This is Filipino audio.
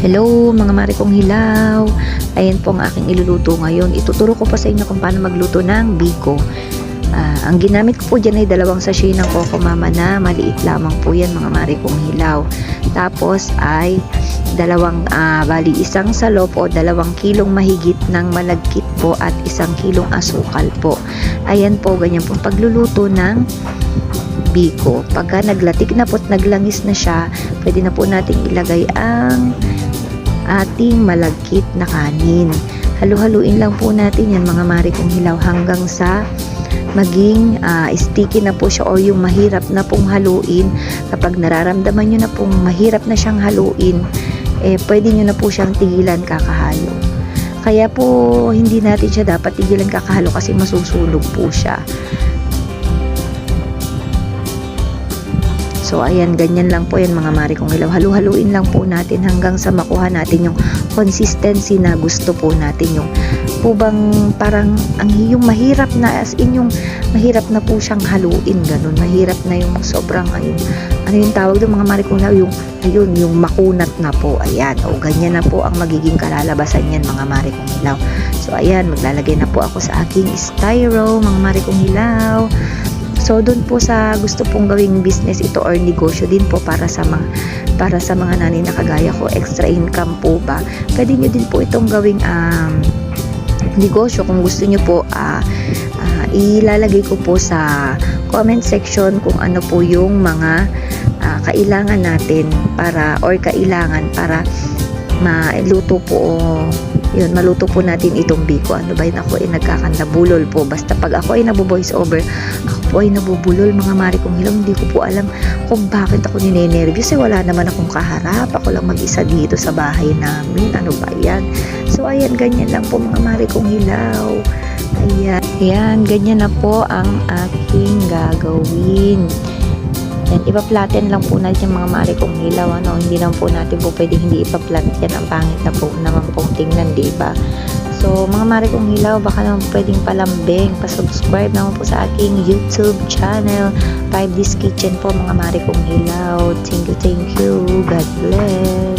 Hello mga mare kong hilaw. Ayan po ang aking iluluto ngayon. Ituturo ko pa sa inyo kung paano magluto ng biko. Ang ginamit ko po dyan ay 2 sachet ng Coco Mama na maliit lamang po yan mga mare kong hilaw. Tapos ay bali 1 salop o 2 kilong mahigit ng malagkit po at 1 kilong asukal po. Ayan po, ganyan po pagluluto ng biko. Pagka naglatik na po at naglangis na siya, pwede na po nating ilagay ang ating malagkit na kanin. Halu-haluin lang po natin yan mga mare kong hilaw hanggang sa maging sticky na po siya o yung mahirap na pong haluin. Kapag nararamdaman nyo na pong mahirap na siyang haluin, pwede nyo na po siyang tigilan kakahalo. Kaya po hindi natin siya dapat tigilan kakahalo kasi masusunog po siya. So ayan, ganyan lang po yan mga mare kong hilaw. Halu-haluin lang po natin hanggang sa makuha natin yung consistency na gusto po natin. Yung po bang parang yung mahirap na, as in yung mahirap na po siyang haluin, ganun. Mahirap na yung sobrang ano yung tawag doon mga mare kong hilaw, yung makunat na po. Ayan, o ganyan na po ang magiging kalalabasan yan mga mare kong hilaw. So ayan, maglalagay na po ako sa aking styro mga mare kong hilaw. So doon po sa gusto pong gawing business ito or negosyo din po para sa mga nanay na kagaya ko, extra income po ba, pwede nyo din po itong gawing negosyo. Kung gusto nyo po ilalagay ko po sa comment section kung ano po yung mga kailangan natin kailangan para maluto po maluto po natin itong biko. Ano ba yun, ako ay nagkakandabulol po. Basta pag ako ay nabu-voice over, ako po ay nabubulol mga mare kong hilaw. Hindi ko po alam kung bakit ako ninenervyos. Wala naman akong kaharap. Ako lang mag-isa dito sa bahay namin. Ano ba yan? So ayan, ganyan lang po mga mare kong hilaw. Ayan, ganyan na po ang aking gagawin. Yan, ipa-flatten lang po natin yung mga mare kong hilaw. Hindi naman po natin po pwede hindi ipa-flat yan. Ang pangit na po naman pong tingnan, diba? So, mga mare kong hilaw, baka naman pwedeng palambing. Pa-subscribe naman po sa aking YouTube channel. 5D's Kitchen po mga mare kong hilaw. Thank you. God bless.